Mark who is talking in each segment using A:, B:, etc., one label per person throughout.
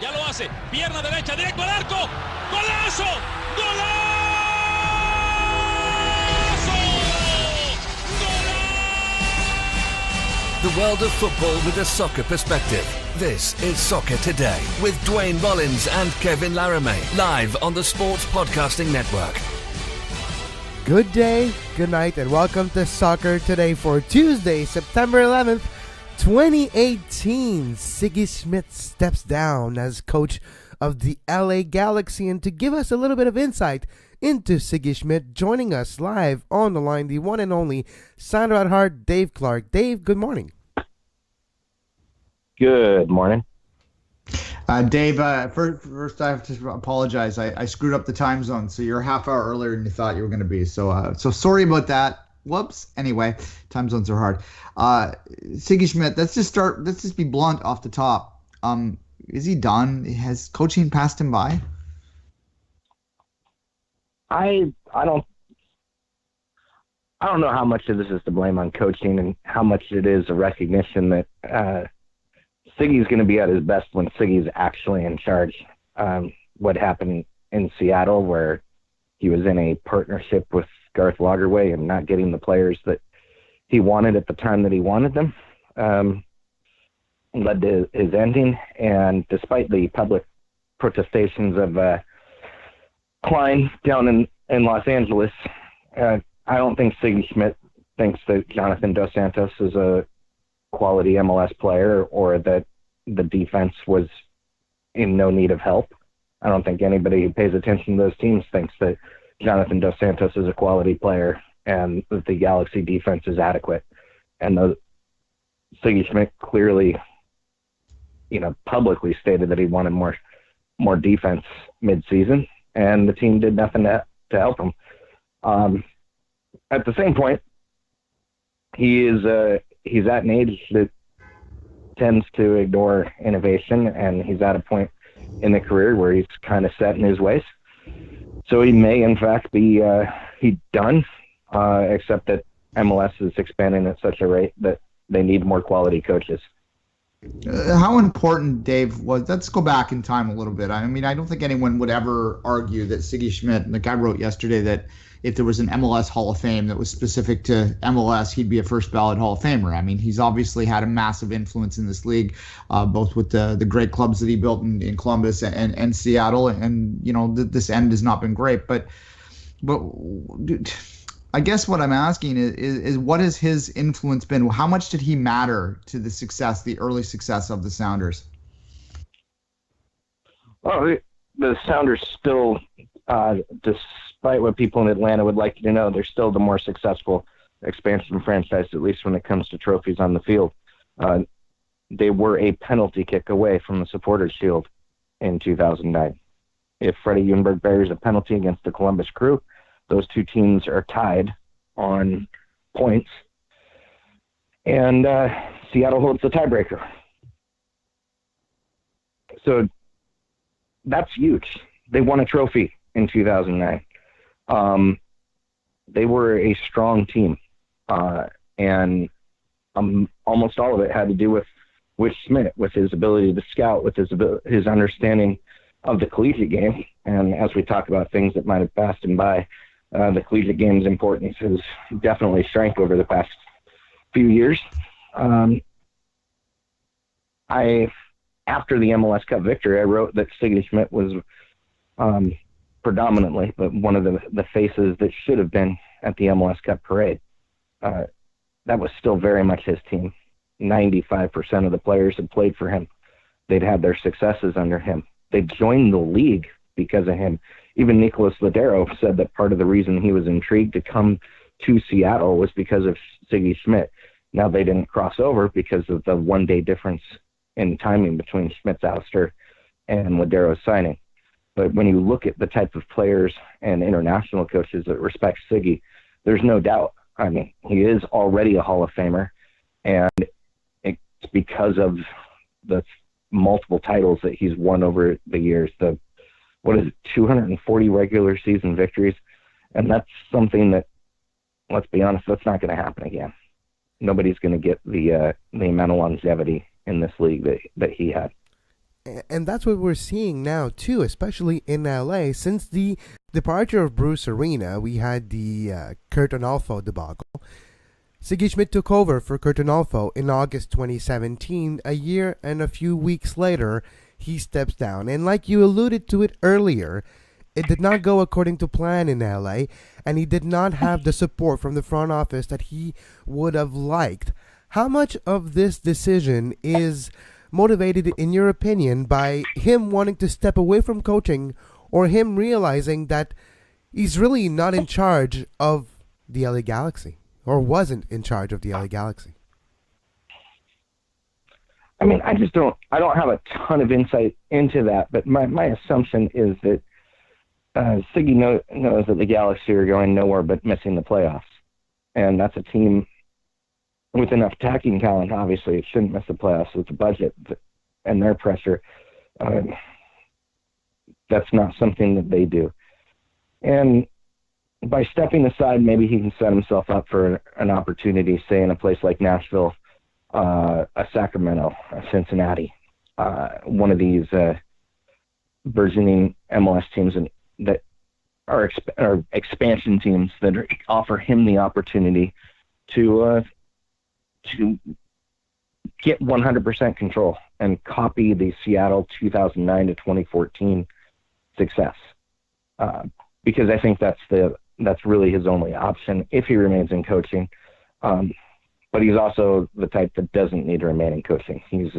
A: Ya lo hace. Pierna derecha, directo al arco. ¡Golazo! ¡Golazo!
B: The world of football with a soccer perspective. This is Soccer Today with Duane, Rollins and Kevin Laramee, live on the Sports Podcasting Network.
C: Good day, good night, and welcome to Soccer Today for Tuesday, September 11th, 2018. Sigi Schmid steps down as coach of the LA Galaxy, and to give us a little bit of insight into Sigi Schmid, joining us live on the line, the one and only Sounder at Heart, Dave Clark. Dave, good morning.
D: Good morning.
E: Dave, first I have to apologize. I screwed up the time zone, so you're a half hour earlier than you thought you were going to be. So sorry about that. Whoops. Anyway, time zones are hard. Sigi Schmid, let's just be blunt off the top. Is he done? Has coaching passed him by?
D: I don't know how much of this is to blame on coaching and how much it is a recognition that Siggy's going to be at his best when Siggy's actually in charge. What happened in Seattle, where he was in a partnership with Garth Lagerwey and not getting the players that he wanted at the time that he wanted them, led to his ending. And despite the public protestations of Klein down in Los Angeles, I don't think Sigi Schmid thinks that Jonathan Dos Santos is a quality MLS player or that the defense was in no need of help. I don't think anybody who pays attention to those teams thinks that Jonathan Dos Santos is a quality player and that the Galaxy defense is adequate. And Sigi Schmid clearly, publicly stated that he wanted more defense mid-season, and the team did nothing to help him. At the same point, he's at an age that tends to ignore innovation, and he's at a point in the career where he's kind of set in his ways. So he may, in fact, be done, except that MLS is expanding at such a rate that they need more quality coaches.
E: How important, Dave, was? Let's go back in time a little bit. I mean, I don't think anyone would ever argue that Sigi Schmid, like I wrote yesterday, that if there was an MLS Hall of Fame that was specific to MLS, he'd be a first ballot Hall of Famer. I mean, he's obviously had a massive influence in this league, both with the great clubs that he built in Columbus and Seattle. And, this end has not been great. But I guess what I'm asking is what has his influence been? How much did he matter to the success, the early success of the Sounders?
D: Well, the Sounders still, despite what people in Atlanta would like you to know, they're still the more successful expansion franchise, at least when it comes to trophies on the field. They were a penalty kick away from the Supporters' Shield in 2009. If Freddie Ljungberg bears a penalty against the Columbus Crew, those two teams are tied on points, and Seattle holds the tiebreaker. So that's huge. They won a trophy in 2009. They were a strong team, and almost all of it had to do with Schmid, with his ability to scout, with his understanding of the collegiate game. And as we talk about things that might have passed him by, the collegiate game's importance has definitely shrank over the past few years. After the MLS Cup victory, I wrote that Sigi Schmid was predominantly, but one of the faces that should have been at the MLS Cup parade. That was still very much his team. 95% of the players had played for him. They'd had their successes under him. They joined the league because of him. Even Nicolas Ladero said that part of the reason he was intrigued to come to Seattle was because of Sigi Schmid. Now, they didn't cross over because of the one-day difference in timing between Schmidt's ouster and Ladero's signing. But when you look at the type of players and international coaches that respect Sigi, there's no doubt. I mean, he is already a Hall of Famer, and it's because of the multiple titles that he's won over the years. 240 regular season victories. And that's something that, let's be honest, that's not going to happen again. Nobody's going to get the amount of longevity in this league that he had.
C: And that's what we're seeing now, too, especially in LA. Since the departure of Bruce Arena, we had the Kurt Onalfo debacle. Sigi Schmid took over for Kurt Onalfo in August 2017. A year and a few weeks later, he steps down. And like you alluded to it earlier, it did not go according to plan in LA, and he did not have the support from the front office that he would have liked. How much of this decision is motivated, in your opinion, by him wanting to step away from coaching, or him realizing that he's really not in charge of the LA Galaxy, or wasn't in charge of the LA Galaxy?
D: I mean, I don't have a ton of insight into that, but my assumption is that Sigi knows that the Galaxy are going nowhere but missing the playoffs. And that's a team with enough attacking talent. Obviously, it shouldn't miss the playoffs with the budget and their pressure. That's not something that they do. And by stepping aside, maybe he can set himself up for an opportunity, say in a place like Nashville, a Sacramento, a Cincinnati, one of these burgeoning MLS teams that are expansion teams that offer him the opportunity to get 100% control and copy the Seattle 2009 to 2014 success. Because I think that's really his only option if he remains in coaching. But he's also the type that doesn't need to remain in coaching. He's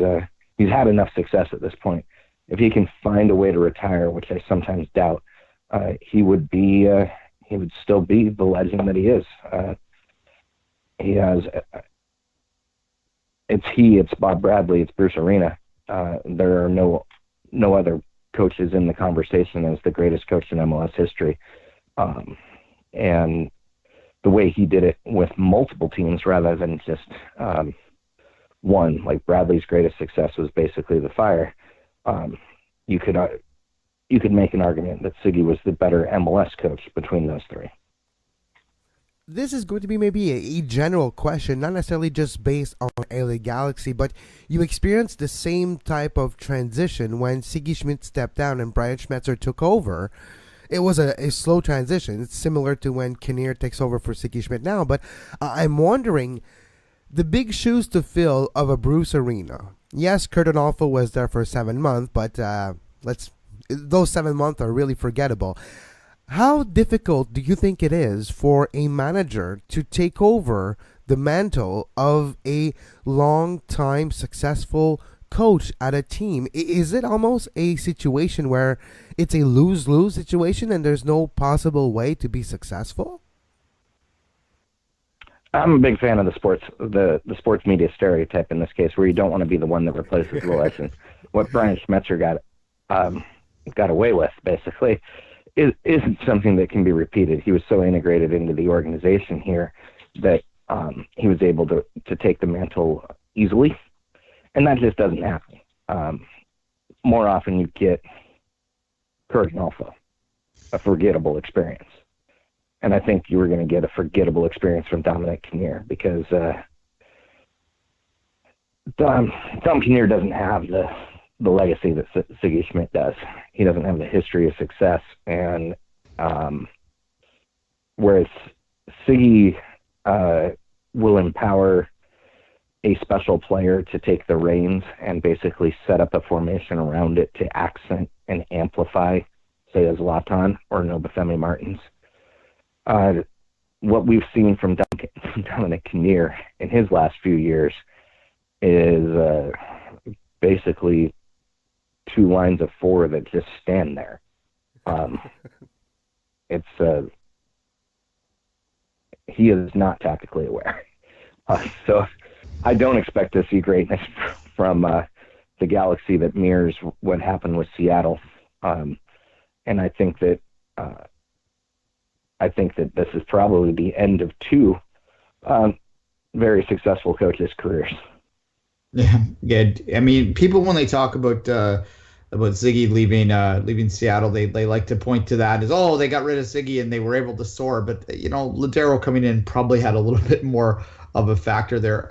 D: had enough success at this point. If he can find a way to retire, which I sometimes doubt, he would still be the legend that he is. It's Bob Bradley, it's Bruce Arena. There are no other coaches in the conversation as the greatest coach in MLS history. And the way he did it with multiple teams rather than just one, like Bradley's greatest success was basically the Fire. You could make an argument that Sigi was the better MLS coach between those three.
C: This is going to be maybe a general question, not necessarily just based on LA Galaxy, but you experienced the same type of transition when Sigi Schmid stepped down and Brian Schmetzer took over. It was a slow transition. It's similar to when Kinnear takes over for Sigi Schmid now, but I'm wondering, the big shoes to fill of a Bruce Arena. Yes, Kurt Onalfo was there for 7 months, but those 7 months are really forgettable. How difficult do you think it is for a manager to take over the mantle of a long-time successful coach at a team? Is it almost a situation where it's a lose-lose situation and there's no possible way to be successful?
D: I'm a big fan of the sports media stereotype in this case, where you don't want to be the one that replaces the legend. What Brian Schmetzer got away with, basically, isn't something that can be repeated. He was so integrated into the organization here that he was able to take the mantle easily, and that just doesn't happen. More often you get Kurt Onalfo, a forgettable experience. And I think you were going to get a forgettable experience from Dominic Kinnear because Dom Kinnear doesn't have the legacy that Sigi Schmid does. He doesn't have the history of success. And whereas Sigi will empower a special player to take the reins and basically set up a formation around it to accent and amplify, say, as Zlatan or Nobafemi Martins. What we've seen from Dominic Kinnear in his last few years is basically 2 lines of 4 that just stand there. He is not tactically aware. So I don't expect to see greatness from the Galaxy that mirrors what happened with Seattle. And I think that this is probably the end of 2 very successful coaches' careers.
E: Yeah, good. I mean, people when they talk about Sigi leaving Seattle, they like to point to that as, oh, they got rid of Sigi and they were able to soar. But Ladero coming in probably had a little bit more of a factor there.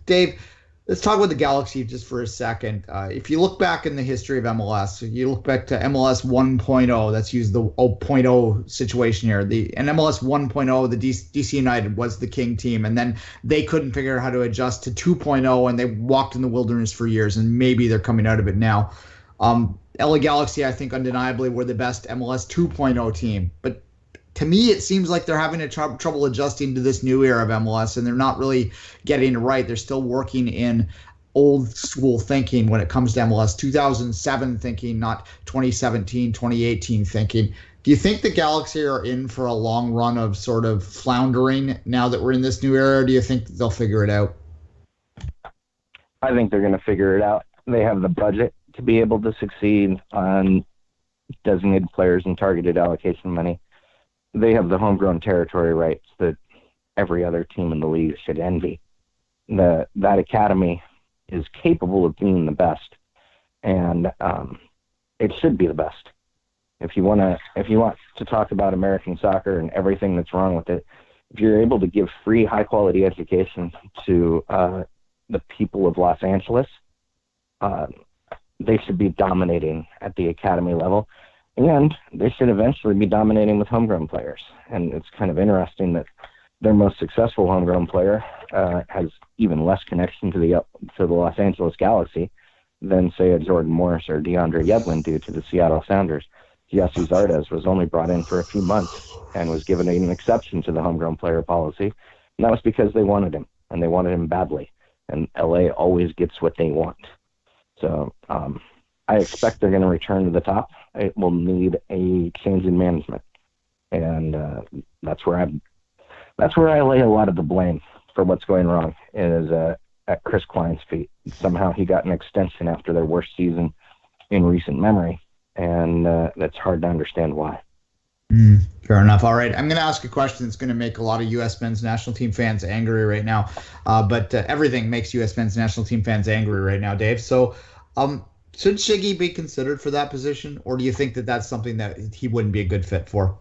E: Dave, Let's talk about the Galaxy just for a second. If you look back in the history of MLS, you look back to MLS 1.0, let's use the 0.0 situation here. In MLS 1.0, the DC United was the king team, and then they couldn't figure out how to adjust to 2.0, and they walked in the wilderness for years, and maybe they're coming out of it now. LA Galaxy, I think, undeniably were the best MLS 2.0 team, but to me, it seems like they're having trouble adjusting to this new era of MLS, and they're not really getting it right. They're still working in old school thinking when it comes to MLS, 2007 thinking, not 2017, 2018 thinking. Do you think the Galaxy are in for a long run of sort of floundering now that we're in this new era, or do you think they'll figure it out?
D: I think they're going to figure it out. They have the budget to be able to succeed on designated players and targeted allocation money. They have the homegrown territory rights that every other team in the league should envy. That academy is capable of being the best, and it should be the best. If you want to talk about American soccer and everything that's wrong with it, if you're able to give free, high-quality education to the people of Los Angeles, they should be dominating at the academy level. And they should eventually be dominating with homegrown players. And it's kind of interesting that their most successful homegrown player has even less connection to the Los Angeles Galaxy than, say, a Jordan Morris or DeAndre Yedlin do to the Seattle Sounders. Jesse Zardes was only brought in for a few months and was given an exception to the homegrown player policy. And that was because they wanted him, and they wanted him badly. And LA always gets what they want. So I expect they're going to return to the top. It will need a change in management, and that's where I lay a lot of the blame for what's going wrong is at Chris Klein's feet. Somehow he got an extension after their worst season in recent memory, and that's hard to understand why.
E: Fair enough. All right, I'm going to ask a question that's going to make a lot of U.S. men's national team fans angry right now, but everything makes U.S. men's national team fans angry right now, Dave. So. Should Sigi be considered for that position, or do you think that that's something that he wouldn't be a good fit for?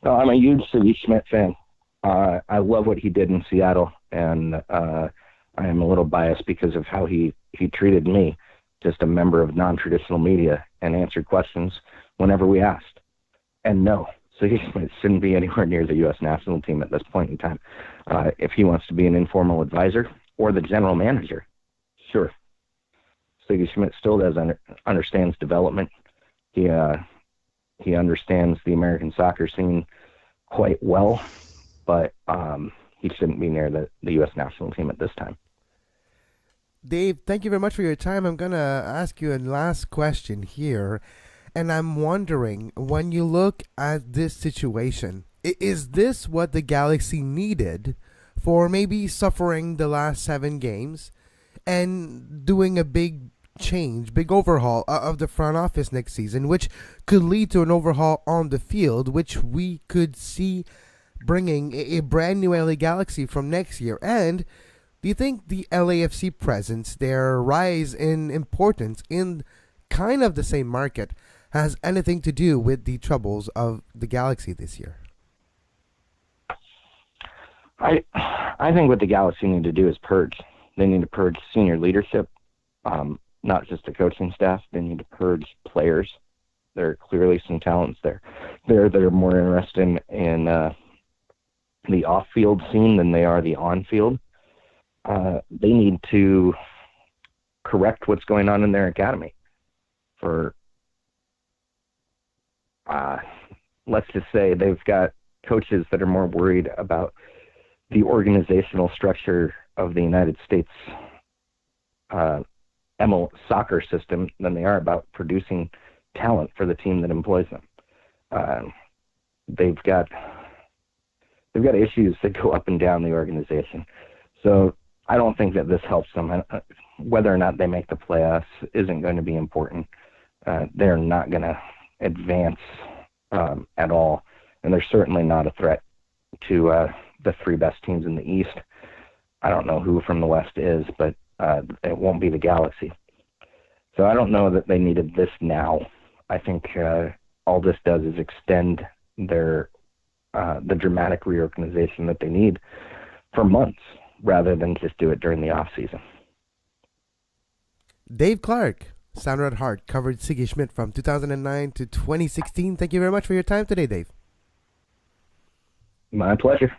D: No, I'm a huge Sigi Schmid fan. I love what he did in Seattle, and I am a little biased because of how he treated me, just a member of non-traditional media, and answered questions whenever we asked. And no, Sigi Schmid shouldn't be anywhere near the U.S. national team at this point in time. If he wants to be an informal advisor or the general manager, sure. Sigi Schmid still understands development. He understands the American soccer scene quite well, but he shouldn't be near the U.S. national team at this time.
C: Dave, thank you very much for your time. I'm going to ask you a last question here, and I'm wondering, when you look at this situation, is this what the Galaxy needed for maybe suffering the last 7 games and doing a big overhaul of the front office next season, which could lead to an overhaul on the field, which we could see bringing a brand new LA Galaxy from next year? And do you think the LAFC presence, their rise in importance in kind of the same market, has anything to do with the troubles of the Galaxy this year?
D: I think what the Galaxy need to do is purge. They need to purge senior leadership. Not just the coaching staff. They need to purge players. There are clearly some talents there. They're more interested in the off-field scene than they are the on-field. They need to correct what's going on in their academy. Let's just say they've got coaches that are more worried about the organizational structure of the United States soccer system than they are about producing talent for the team that employs them. They've got issues that go up and down the organization. So I don't think that this helps them. Whether or not they make the playoffs isn't going to be important. They're not going to advance at all, and they're certainly not a threat to the 3 best teams in the East. I don't know who from the West is, but it won't be the Galaxy. So I don't know that they needed this now. I think all this does is extend the dramatic reorganization that they need for months. rather than just do it during the off season.
C: Dave Clark, Sounder at Heart, covered Sigi Schmid from 2009 to 2016. Thank you very much for your time today, Dave.
D: My pleasure.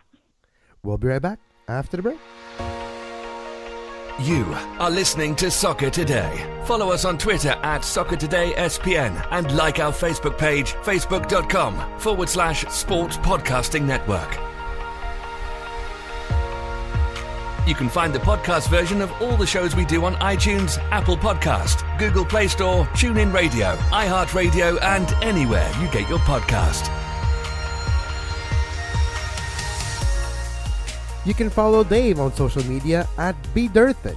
C: We'll be right back after the break.
B: You are listening to Soccer Today. Follow us on Twitter at Soccer Today SPN and like our Facebook page, facebook.com/Sports Podcasting Network. You can find the podcast version of all the shows we do on iTunes, Apple Podcast, Google Play Store, TuneIn Radio, iHeartRadio, and anywhere you get your podcast.
C: You can follow Dave on social media at BDurthan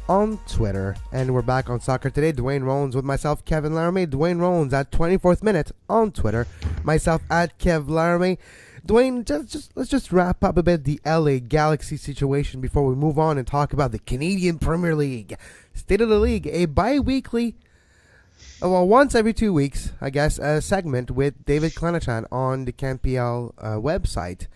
C: on Twitter. And we're back on Soccer Today. Duane Rollins with myself, Kevin Laramee. Duane Rollins at 24th Minute on Twitter. Myself at Kev Laramee. Duane, let's just wrap up a bit the LA Galaxy situation before we move on and talk about the Canadian Premier League. State of the League, a bi-weekly, once every 2 weeks, I guess, a segment with David Clenachan on the CanPL website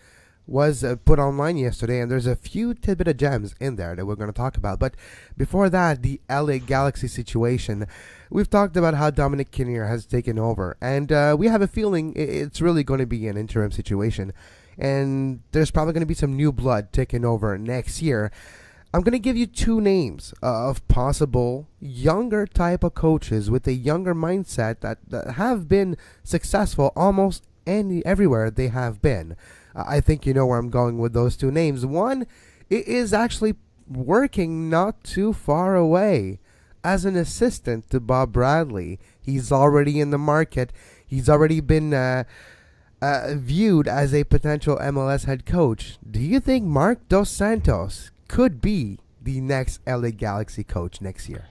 C: was put online yesterday, and there's a few tidbit of gems in there that we're going to talk about. But before that, the LA Galaxy situation. We've talked about how Dominic Kinnear has taken over, and we have a feeling it's really going to be an interim situation, and there's probably going to be some new blood taking over next year. I'm going to give you two names of possible younger type of coaches with a younger mindset that have been successful almost everywhere they have been. I think you know where I'm going with those two names. One is actually working not too far away as an assistant to Bob Bradley. He's already in the market. He's already been viewed as a potential MLS head coach. Do you think Mark Dos Santos could be the next LA Galaxy coach next year?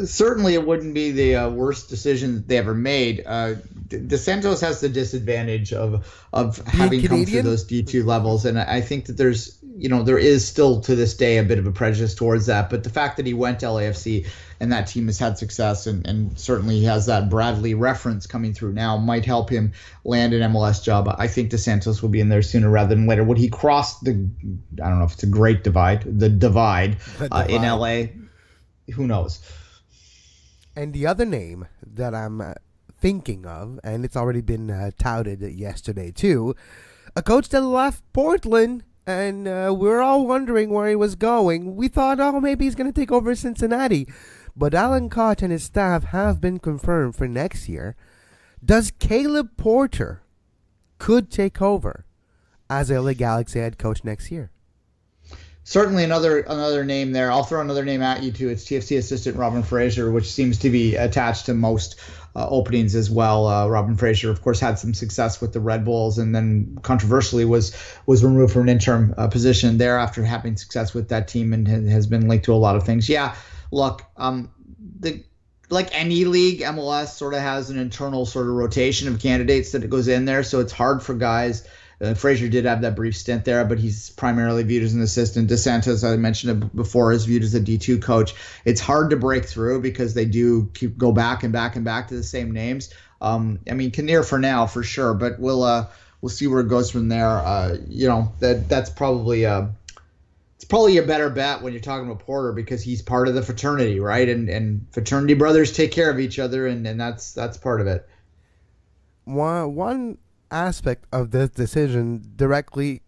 E: Certainly, it wouldn't be the worst decision that they ever made. Dos Santos has the disadvantage of having come through those D2 levels, and I think that there is still to this day a bit of a prejudice towards that. But the fact that he went to LAFC and that team has had success, and certainly he has that Bradley reference coming through now, might help him land an MLS job. I think Dos Santos will be in there sooner rather than later. Would he cross I don't know if it's a great divide, the divide. In LA? Who knows?
C: And the other name that I'm thinking of, and it's already been touted yesterday too, a coach that left Portland, and we're all wondering where he was going. We thought, maybe he's going to take over Cincinnati. But Alan Koch and his staff have been confirmed for next year. Does Caleb Porter could take over as LA Galaxy head coach next year?
E: Certainly another name there. I'll throw another name at you too. It's TFC assistant Robin Fraser, which seems to be attached to most openings as well. Robin Fraser, of course, had some success with the Red Bulls, and then controversially was removed from an interim position there after having success with that team, and has been linked to a lot of things. Yeah, look, like any league, MLS sort of has an internal sort of rotation of candidates that it goes in there, so it's hard for guys. Frazier did have that brief stint there, but he's primarily viewed as an assistant. Dos Santos, I mentioned it before, is viewed as a D2 coach. It's hard to break through because they do go back and back and back to the same names. Kinnear for now, for sure, but we'll see where it goes from there. That's probably it's probably a better bet when you're talking about Porter because he's part of the fraternity, right? And fraternity brothers take care of each other, and that's part of it.
C: One aspect of this decision directly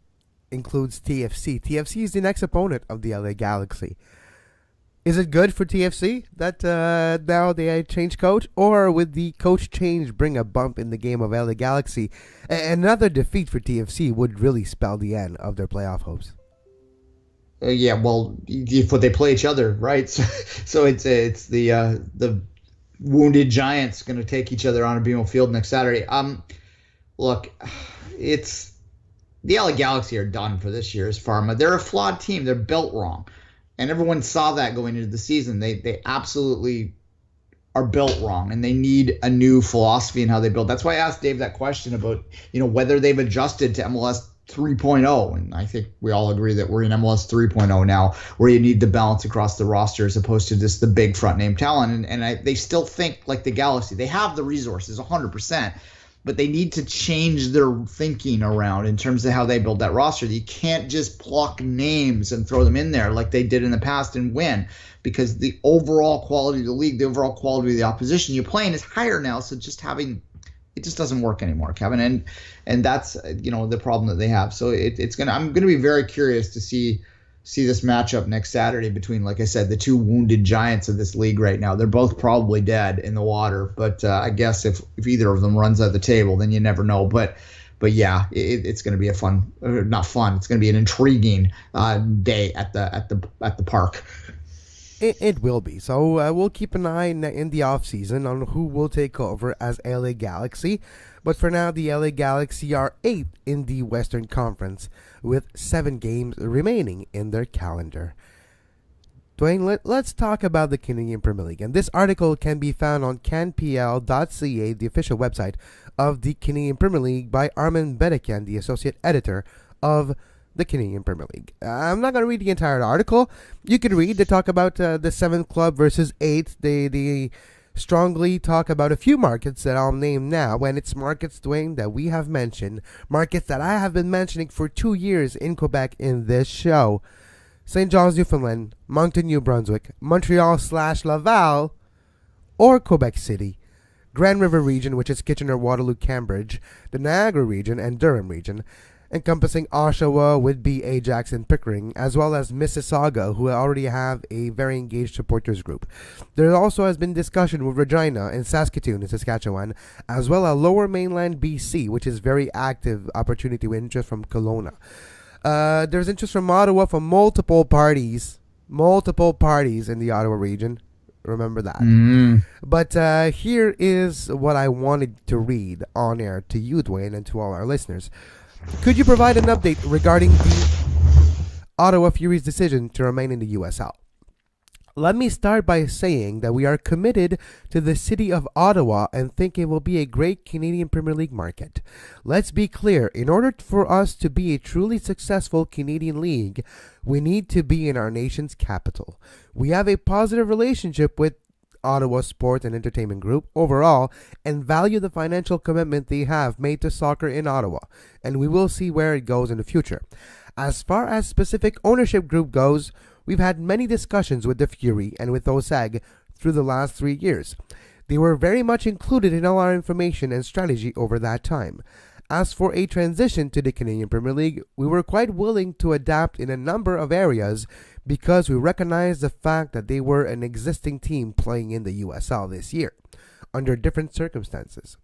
C: includes TFC. TFC is the next opponent of the LA Galaxy. Is it good for TFC that now they change coach, or would the coach change bring a bump in the game of LA Galaxy? Another defeat for TFC would really spell the end of their playoff hopes.
E: Yeah, well, if they play each other, right? So it's the wounded giants going to take each other on a BMO Field next Saturday. Look, it's the LA Galaxy are done for this year's Pharma. They're a flawed team. They're built wrong. And everyone saw that going into the season. They absolutely are built wrong, and they need a new philosophy in how they build. That's why I asked Dave that question about, whether they've adjusted to MLS 3.0. And I think we all agree that we're in MLS 3.0 now, where you need the balance across the roster as opposed to just the big front name talent. And they still think like the Galaxy. They have the resources 100%. but they need to change their thinking around in terms of how they build that roster. You can't just pluck names and throw them in there like they did in the past and win, because the overall quality of the league, the overall quality of the opposition you're playing is higher now. So just having it just doesn't work anymore, Kevin, and that's the problem that they have. So I'm gonna be very curious to see this matchup next Saturday between, like I said, the two wounded giants of this league right now. They're both probably dead in the water, but I guess if either of them runs out of the table, then you never know. But yeah, it's going to be not fun. It's going to be an intriguing day at the park.
C: It will be. So we'll keep an eye in the offseason on who will take over as LA Galaxy. But for now, the LA Galaxy are 8th in the Western Conference with 7 games remaining in their calendar. Duane, let's talk about the Canadian Premier League. And this article can be found on CanPL.ca, the official website of the Canadian Premier League, by Armin Bedekian, the associate editor of the Canadian Premier League. I'm not going to read the entire article. You can read. They talk about the 7th club versus 8th. They strongly talk about a few markets that I'll name now, and it's markets, Duane, that we have mentioned, markets that I have been mentioning for 2 years in Quebec in this show. St. John's, Newfoundland, Moncton, New Brunswick, Montreal/Laval, or Quebec City, Grand River region, which is Kitchener, Waterloo, Cambridge, the Niagara region, and Durham region, encompassing Oshawa, Whitby, Ajax, and Pickering, as well as Mississauga, who already have a very engaged supporters group. There also has been discussion with Regina and Saskatoon in Saskatchewan, as well as Lower Mainland BC, which is very active opportunity with interest from Kelowna. There's interest from Ottawa from multiple parties in the Ottawa region. Remember that. But here is what I wanted to read on air to you, Duane, and to all our listeners. Could you provide an update regarding the Ottawa Fury's decision to remain in the USL? Let me start by saying that we are committed to the city of Ottawa and think it will be a great Canadian Premier League market. Let's be clear, in order for us to be a truly successful Canadian league, we need to be in our nation's capital. We have a positive relationship with Ottawa Sport and Entertainment Group overall and value the financial commitment they have made to soccer in Ottawa, and we will see where it goes in the future. As far as specific ownership group goes, we've had many discussions with the Fury and with OSAG through the last 3 years. They were very much included in all our information and strategy over that time. As for a transition to the Canadian Premier League, we were quite willing to adapt in a number of areas because we recognized the fact that they were an existing team playing in the USL this year, under different circumstances.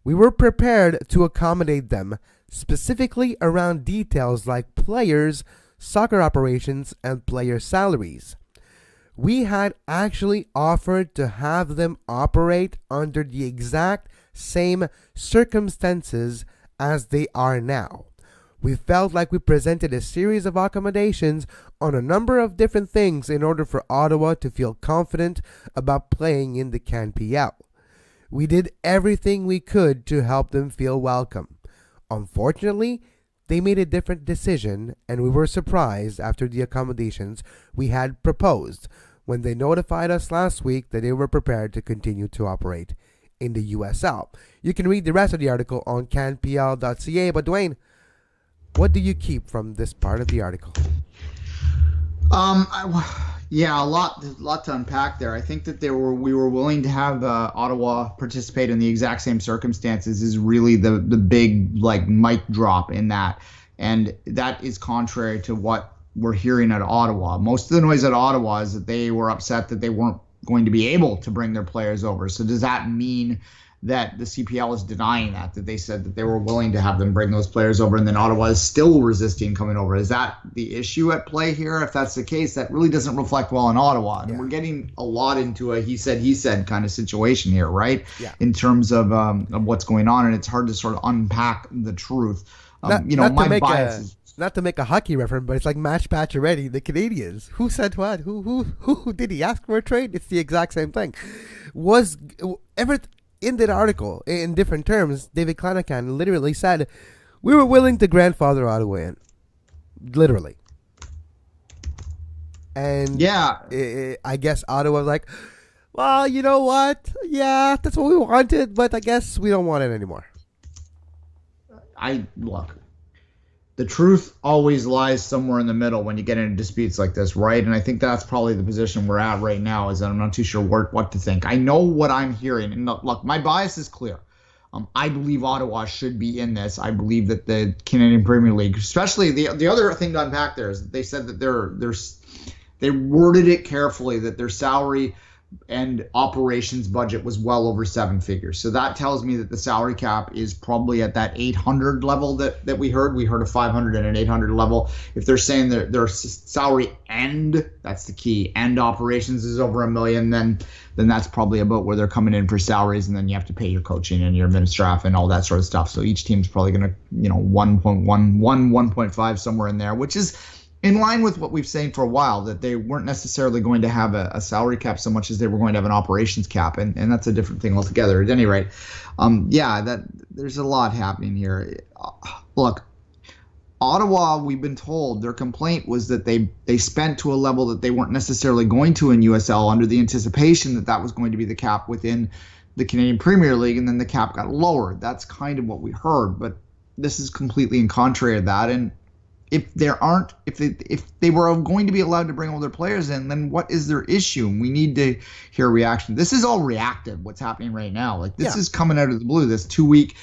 C: We were prepared to accommodate them, specifically around details like players, soccer operations, and player salaries. We had actually offered to have them operate under the exact same circumstances as they are now. We felt like we presented a series of accommodations on a number of different things in order for Ottawa to feel confident about playing in the CanPL. We did everything we could to help them feel welcome. Unfortunately, they made a different decision, and we were surprised after the accommodations we had proposed when they notified us last week that they were prepared to continue to operate in the USL. You can read the rest of the article on CanPL.ca, but Duane, what do you keep from this part of the article?
E: Yeah, a lot to unpack there. I think that we were willing to have Ottawa participate in the exact same circumstances is really the big mic drop in that, and that is contrary to what we're hearing at Ottawa. Most of the noise at Ottawa is that they were upset that they weren't going to be able to bring their players over. So does that mean that the CPL is denying that they said that they were willing to have them bring those players over, and then Ottawa is still resisting coming over? Is that the issue at play here? If that's the case, that really doesn't reflect well in Ottawa. And we're getting a lot into a he said kind of situation here, right? Yeah. In terms of what's going on, and it's hard to sort of unpack the truth. My bias is...
C: Not to make a hockey reference, but it's like match patch already. The Canadians. Who said what? Who did he ask for a trade? It's the exact same thing. In that article, in different terms, David Klanakan literally said, we were willing to grandfather Ottawa in. Literally. And I guess Ottawa was like, well, you know what? Yeah, that's what we wanted, but I guess we don't want it anymore.
E: I look. The truth always lies somewhere in the middle when you get into disputes like this, right? And I think that's probably the position we're at right now, is that I'm not too sure what to think. I know what I'm hearing, and look, my bias is clear. I believe Ottawa should be in this. I believe that the Canadian Premier League, especially the other thing to unpack there, is that they said that they worded it carefully, that their salary and operations budget was well over 7 figures. So that tells me that the salary cap is probably at that 800 level that we heard. We heard a 500 and an 800 level. If they're saying that their salary end, that's the key, end operations is over $1 million, then that's probably about where they're coming in for salaries, and then you have to pay your coaching and your administrative and all that sort of stuff. So each team's probably going to, 1.1, 1.5, somewhere in there, which is in line with what we've seen for a while, that they weren't necessarily going to have a salary cap so much as they were going to have an operations cap, and that's a different thing altogether. At any rate, that there's a lot happening here. Look, Ottawa, we've been told their complaint was that they spent to a level that they weren't necessarily going to in USL under the anticipation that was going to be the cap within the Canadian Premier League, and then the cap got lowered. That's kind of what we heard, but this is completely in contrary to that. And if they were going to be allowed to bring all their players in, then what is their issue? And we need to hear a reaction. This is all reactive, what's happening right now. Like, this is coming out of the blue. This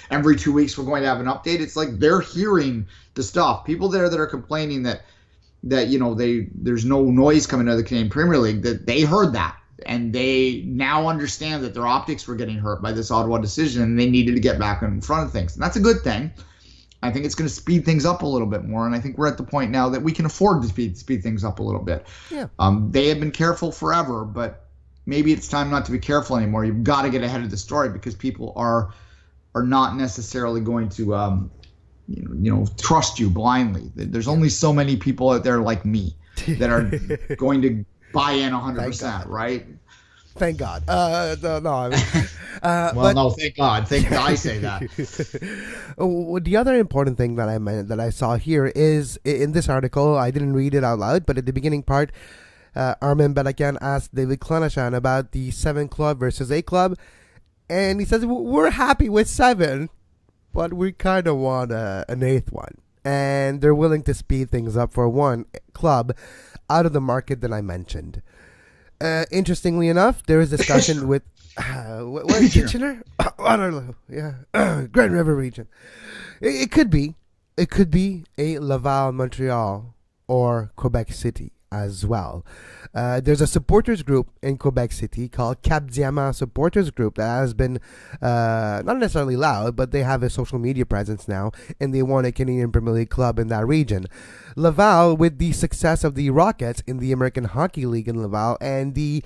E: every 2 weeks we're going to have an update. It's like they're hearing the stuff. People there that are complaining that there's no noise coming out of the Canadian Premier League, that they heard that. And they now understand that their optics were getting hurt by this Ottawa decision, and they needed to get back in front of things. And that's a good thing. I think it's going to speed things up a little bit more, and I think we're at the point now that we can afford to speed things up a little bit. Yeah. They have been careful forever, but maybe it's time not to be careful anymore. You've got to get ahead of the story, because people are not necessarily going to trust you blindly. There's only so many people out there like me that are going to buy in 100%, right?
C: Thank God.
E: No, thank God. Thank God I say that.
C: The other important thing that I saw here is in this article. I didn't read it out loud, but at the beginning part, Armin Balakian asked David Clonachan about the 7 club versus 8 club, and he says we're happy with 7, but we kind of want an 8th one, and they're willing to speed things up for 1 club out of the market that I mentioned. Interestingly enough, there is discussion with what is Kitchener? I don't know. Yeah, Grand River region. It could be a Laval, Montreal, or Quebec City as well. There's a supporters group in Quebec City called Cap Diamant Supporters Group that has been not necessarily loud, but they have a social media presence now, and they want a Canadian Premier League club in that region. Laval, with the success of the Rockets in the American Hockey League in Laval, and the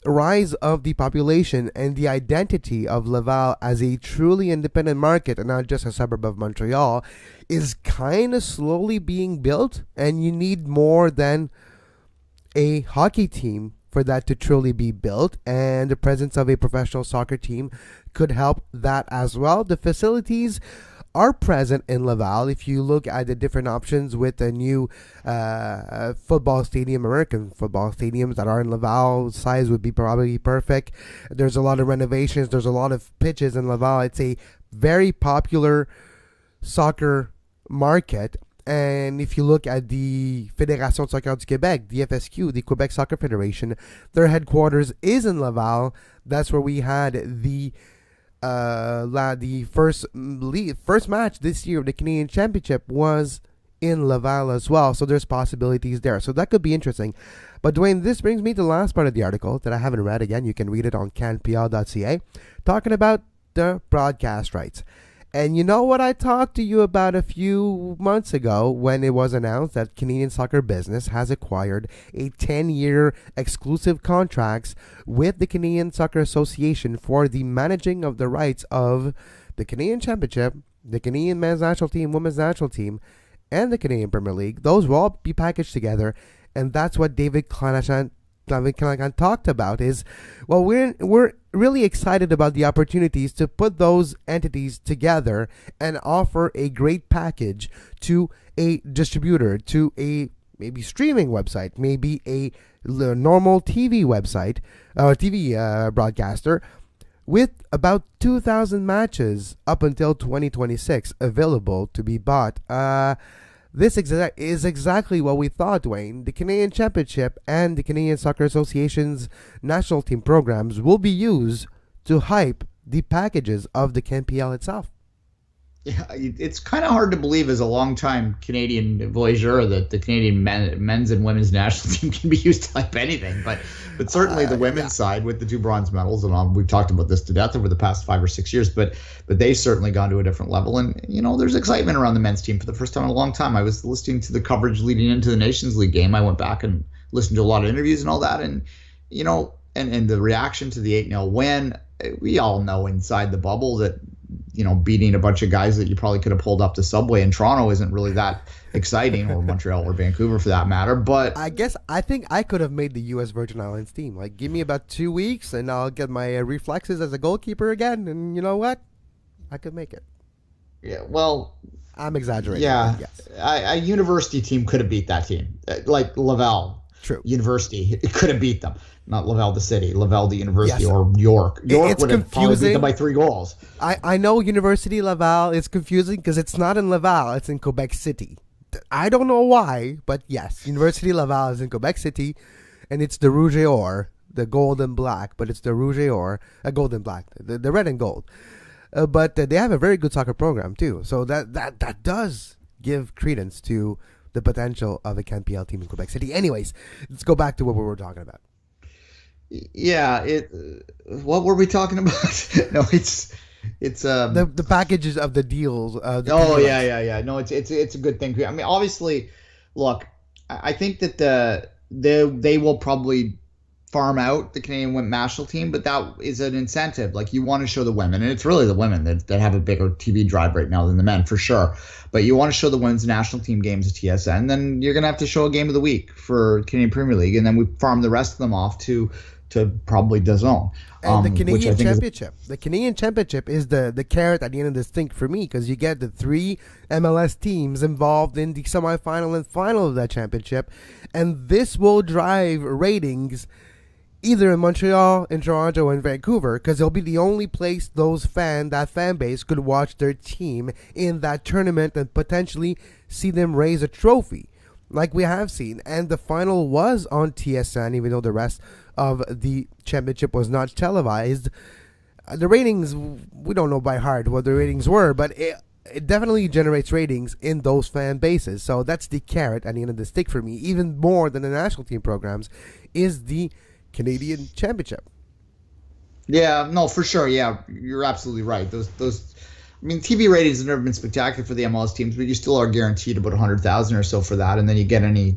C: rise of the population and the identity of Laval as a truly independent market and not just a suburb of Montreal, is kind of slowly being built, and you need more than a hockey team for that to truly be built, and the presence of a professional soccer team could help that as well. The facilities are present in Laval. If you look at the different options with the new football stadium, American football stadiums that are in Laval, size would be probably perfect. There's a lot of renovations. There's a lot of pitches in Laval. It's a very popular soccer market. And if you look at the Fédération de Soccer du Québec, the FSQ, the Quebec Soccer Federation, their headquarters is in Laval. That's where we had the first match this year of the Canadian Championship was in Laval as well. So there's possibilities there. So that could be interesting. But Duane, this brings me to the last part of the article that I haven't read. Again, you can read it on CanPL.ca, talking about the broadcast rights. And you know what I talked to you about a few months ago when it was announced that Canadian Soccer Business has acquired a 10-year exclusive contracts with the Canadian Soccer Association for the managing of the rights of the Canadian Championship, the Canadian Men's National Team, Women's National Team, and the Canadian Premier League. Those will all be packaged together, and that's what David Clonachan talked about is, well, we're really excited about the opportunities to put those entities together and offer a great package to a distributor, to a maybe streaming website, maybe a normal TV website or TV broadcaster, with about 2,000 matches up until 2026 available to be bought. This is exactly what we thought, Duane. The Canadian Championship and the Canadian Soccer Association's national team programs will be used to hype the packages of the CanPL itself.
E: Yeah, it's kind of hard to believe as a longtime Canadian voyageur that the Canadian men's and women's national team can be used to hype anything. But certainly the women's side with the 2 bronze medals, and we've talked about this to death over the past 5 or 6 years, but they've certainly gone to a different level. And, there's excitement around the men's team for the first time in a long time. I was listening to the coverage leading into the Nations League game. I went back and listened to a lot of interviews and all that. And, and the reaction to the 8-0 win, we all know inside the bubble that, beating a bunch of guys that you probably could have pulled up the subway in Toronto isn't really that exciting, or Montreal or Vancouver for that matter. But
C: I think I could have made the U.S. Virgin Islands team. Like, give me about 2 weeks and I'll get my reflexes as a goalkeeper again. And you know what? I could make it.
E: Yeah, well,
C: I'm exaggerating.
E: Yeah,
C: yes.
E: A university team could have beat that team. Like Laval.
C: True.
E: University, it could have beat them. Not Laval the city, Laval the university,
C: yes.
E: or York. York would have probably beat them by 3 goals.
C: I know University Laval is confusing because it's not in Laval, it's in Quebec City. I don't know why, but yes, University Laval is in Quebec City, and it's the Rouge et Or, the gold and black, but it's the Rouge et Or, gold and black, the red and gold. But they have a very good soccer program too, so that does give credence to the potential of a CanPL team in Quebec City. Anyways, let's go back to what we were talking about.
E: Yeah, what were we talking about? No, it's
C: the packages of the deals.
E: Yeah. No, it's a good thing. I mean, obviously, look, I think that they will probably farm out the Canadian women's national team, but that is an incentive. Like, you want to show the women, and it's really the women that have a bigger TV drive right now than the men, for sure. But you want to show the women's national team games at TSN, then you're going to have to show a game of the week for Canadian Premier League, and then we farm the rest of them off to probably DAZN.
C: And the Canadian Championship. The Canadian Championship is the carrot at the end of the stick for me, because you get the 3 MLS teams involved in the semifinal and final of that championship, and this will drive ratings either in Montreal, in Toronto, and Vancouver, because they'll be the only place that fan base could watch their team in that tournament and potentially see them raise a trophy, like we have seen. And the final was on TSN, even though the rest of the championship was not televised. The ratings, we don't know by heart what the ratings were, but it definitely generates ratings in those fan bases. So that's the carrot at the end of the stick for me, even more than the national team programs, is the Canadian Championship.
E: Yeah, no, for sure. Yeah, you're absolutely right. Those I mean, TV ratings have never been spectacular for the MLS teams, but you still are guaranteed about 100,000 or so for that, and then you get any,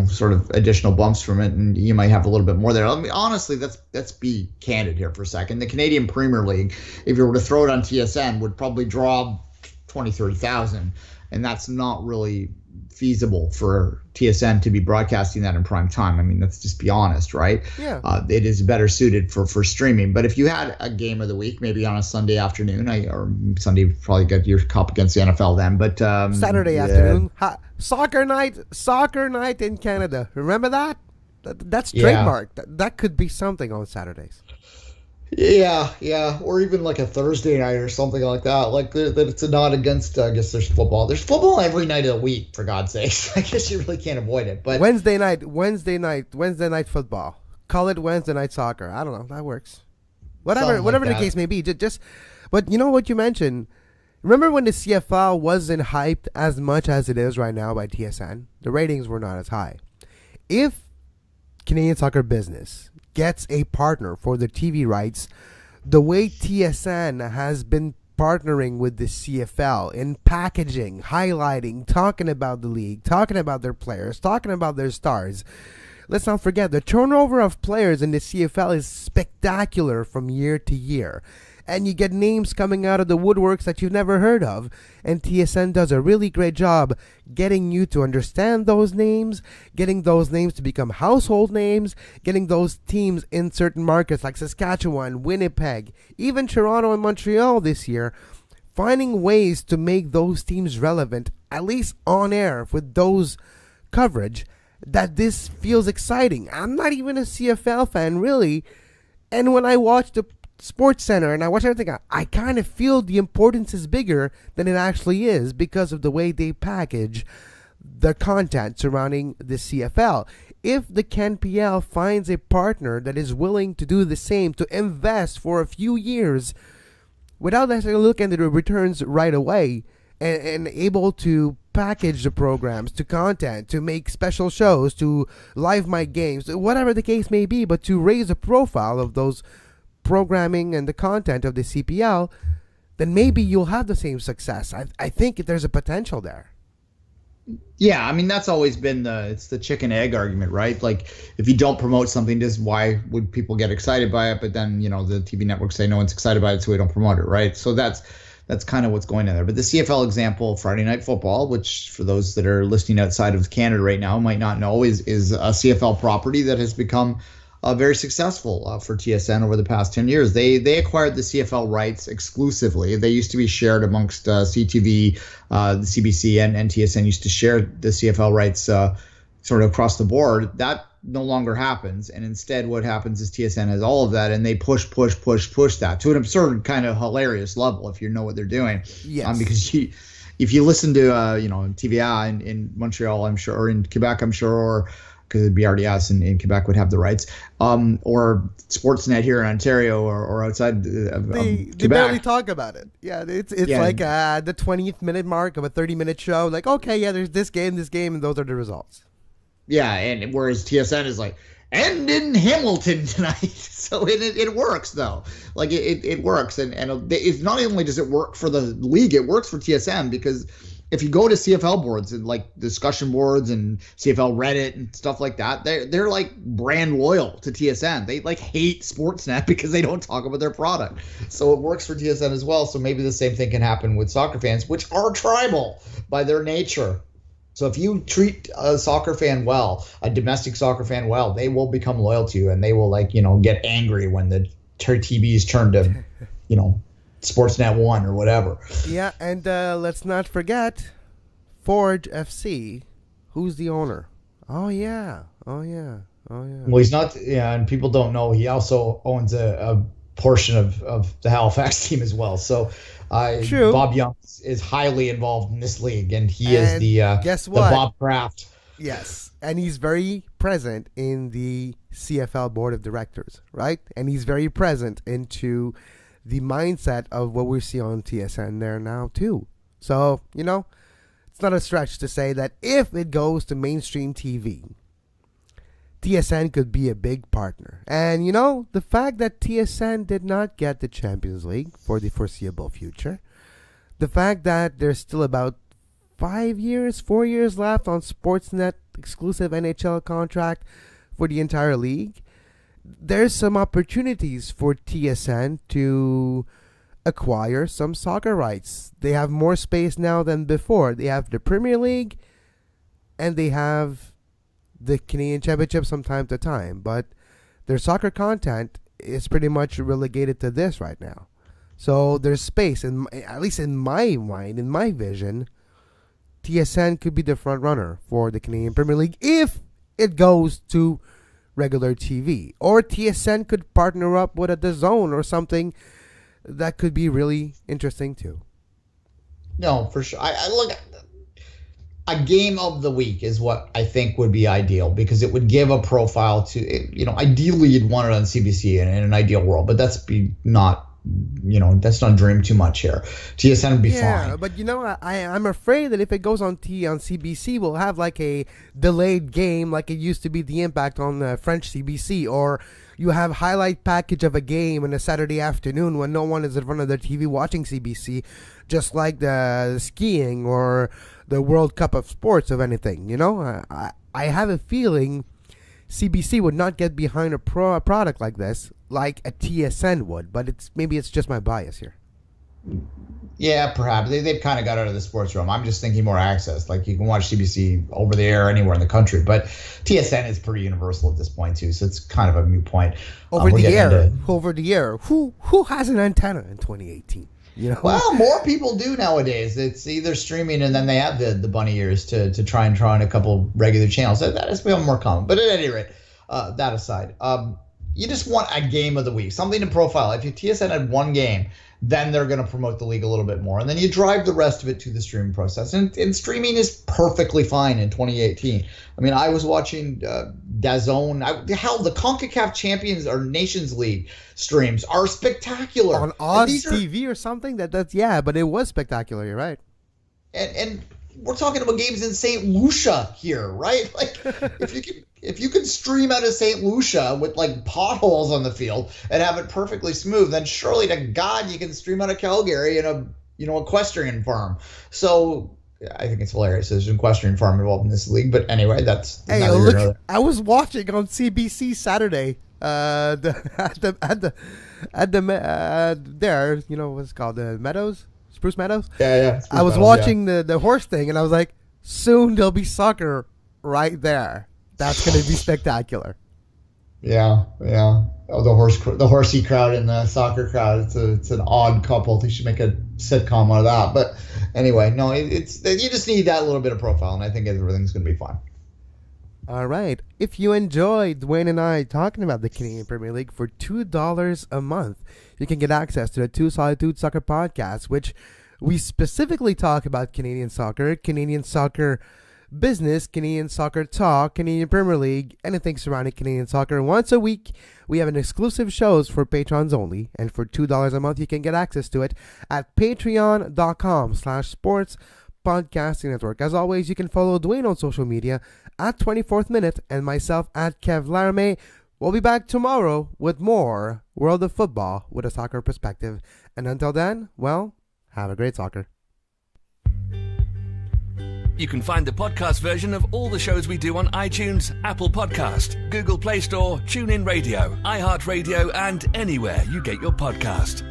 E: sort of additional bumps from it, and you might have a little bit more there. I mean, honestly, let's be candid here for a second. The Canadian Premier League, if you were to throw it on TSN, would probably draw 20, 30,000, and that's not really feasible for TSN to be broadcasting that in prime time. I mean, let's just be honest, right?
C: Yeah.
E: It is better suited for streaming. But if you had a game of the week, maybe on a Sunday afternoon, or Sunday, probably get your cup against the NFL then. But
C: Saturday afternoon, soccer night in Canada. Remember that? That's trademarked. That could be something on Saturdays.
E: Yeah, or even like a Thursday night or something like that. Like that it's a nod against. I guess there's football. There's football every night of the week, for God's sakes. I guess you really can't avoid it. But
C: Wednesday night football. Call it Wednesday night soccer. I don't know. That works. Whatever the case may be. But you know what you mentioned. Remember when the CFL wasn't hyped as much as it is right now by TSN? The ratings were not as high. If Canadian Soccer Business gets a partner for the TV rights, the way TSN has been partnering with the CFL in packaging, highlighting, talking about the league, talking about their players, talking about their stars. Let's not forget, the turnover of players in the CFL is spectacular from year to year. And you get names coming out of the woodworks that you've never heard of. And TSN does a really great job getting you to understand those names, getting those names to become household names, getting those teams in certain markets like Saskatchewan, Winnipeg, even Toronto and Montreal this year, finding ways to make those teams relevant, at least on air with those coverage, that this feels exciting. I'm not even a CFL fan, really. And when I watch the Sports Center and I watch everything, I kind of feel the importance is bigger than it actually is because of the way they package the content surrounding the CFL. If the CanPL finds a partner that is willing to do the same, to invest for a few years without necessarily looking at the returns right away, and able to package the programs to content, to make special shows, to live mic games, whatever the case may be, but to raise the profile of those programming and the content of the CPL, then maybe you'll have the same success. I think there's a potential there.
E: Yeah, I mean, that's always been it's the chicken egg argument, right? Like, if you don't promote something, just why would people get excited by it? But then, the TV networks say no one's excited by it, so we don't promote it, right? So that's kind of what's going on there. But the CFL example, Friday Night Football, which for those that are listening outside of Canada right now might not know, is a CFL property that has become very successful for TSN over the past 10 years. They acquired the CFL rights exclusively. They used to be shared amongst CTV, the CBC, and TSN used to share the CFL rights sort of across the board. That no longer happens, and instead what happens is TSN has all of that, and they push that to an absurd kind of hilarious level if you know what they're doing.
C: Yes.
E: Because if you listen to TVA in Montreal, I'm sure, or in Quebec, I'm sure, or because it'd be RDS in Quebec would have the rights, or Sportsnet here in Ontario or outside of Quebec.
C: They barely talk about it. Yeah, it's like the 20th minute mark of a 30-minute show. Like, okay, yeah, there's this game, and those are the results.
E: Yeah, and whereas TSN is like, and in Hamilton tonight. So it works, though. Like, it works. And it's not only does it work for the league, it works for TSN, because if you go to CFL boards and like discussion boards and CFL Reddit and stuff like that, they're like brand loyal to TSN. They like hate Sportsnet because they don't talk about their product. So it works for TSN as well. So maybe the same thing can happen with soccer fans, which are tribal by their nature. So if you treat a soccer fan well, a domestic soccer fan well, they will become loyal to you, and they will get angry when the TVs turn to, Sportsnet 1 or whatever.
C: Yeah, and let's not forget Forge FC. Who's the owner? Oh yeah. Well,
E: he's not. Yeah, and people don't know he also owns a portion of the Halifax team as well. So,
C: True.
E: Bob Young is highly involved in this league, and he is the
C: guess what?
E: The Bob Kraft.
C: Yes, and he's very present in the CFL board of directors, right? And he's very present into the mindset of what we see on TSN there now too. So, it's not a stretch to say that if it goes to mainstream TV, TSN could be a big partner. And, the fact that TSN did not get the Champions League for the foreseeable future, the fact that there's still about 4 years left on Sportsnet exclusive NHL contract for the entire league, there's some opportunities for TSN to acquire some soccer rights. They have more space now than before. They have the Premier League and they have the Canadian Championship from time to time, but their soccer content is pretty much relegated to this right now. So there's space, and at least in my mind, in my vision, TSN could be the front runner for the Canadian Premier League if it goes to regular TV, or TSN could partner up with a DAZN or something that could be really interesting too.
E: No, for sure. I look, a game of the week is what I think would be ideal, because it would give a profile to, ideally you'd want it on CBC in an ideal world, but that's not dream too much here. TSN would be fine.
C: Yeah, but I'm afraid that if it goes on CBC, we'll have like a delayed game like it used to be the Impact on French CBC, or you have highlight package of a game on a Saturday afternoon when no one is in front of their TV watching CBC, just like the skiing or the World Cup of sports of anything. I have a feeling CBC would not get behind a product like this like a TSN would, but maybe it's just my bias here.
E: Yeah, perhaps. They've kind of got out of the sports realm. I'm just thinking more access. Like, you can watch CBC over the air anywhere in the country, but TSN is pretty universal at this point too, so it's kind of a moot point.
C: Over the air. Who has an antenna in 2018?
E: Well, more people do nowadays. It's either streaming and then they have the bunny ears to try and draw in a couple regular channels. That has become more common. But at any rate, that aside, you just want a game of the week, something to profile. If your TSN had one game, then they're going to promote the league a little bit more. And then you drive the rest of it to the streaming process. And streaming is perfectly fine in 2018. I mean, I was watching DAZN. The CONCACAF Champions or Nations League streams are spectacular.
C: On Oz TV or something? That's but it was spectacular. You're right.
E: And we're talking about games in St. Lucia here, right? Like, if you could stream out of St. Lucia with like potholes on the field and have it perfectly smooth, then surely to God you can stream out of Calgary in a equestrian farm. So I think it's hilarious. There's an equestrian farm involved in this league, but anyway, that's
C: look. I was watching on CBC Saturday. There, what's it called, the Meadows. Spruce Meadows?
E: Yeah.
C: I was watching the horse thing, and I was like, soon there'll be soccer right there. That's going to be spectacular.
E: Yeah. Oh, the horsey crowd and the soccer crowd. It's an odd couple. They should make a sitcom out of that. But anyway, no, you just need that little bit of profile, and I think everything's going to be fine.
C: All right. If you enjoyed Duane and I talking about the Canadian Premier League for $2 a month, you can get access to the Two Solitude Soccer podcast, which we specifically talk about Canadian soccer business, Canadian soccer talk, Canadian Premier League, anything surrounding Canadian soccer. Once a week, we have an exclusive shows for patrons only, and for $2 a month, you can get access to it at patreon.com/sports podcasting network. As always, you can follow Duane on social media at 24th Minute and myself at Kev Laramee. We'll be back tomorrow with more World of Football with a soccer perspective. And until then, well, have a great soccer.
B: You can find the podcast version of all the shows we do on iTunes, Apple Podcast, Google Play Store, TuneIn Radio, iHeartRadio, and anywhere you get your podcast.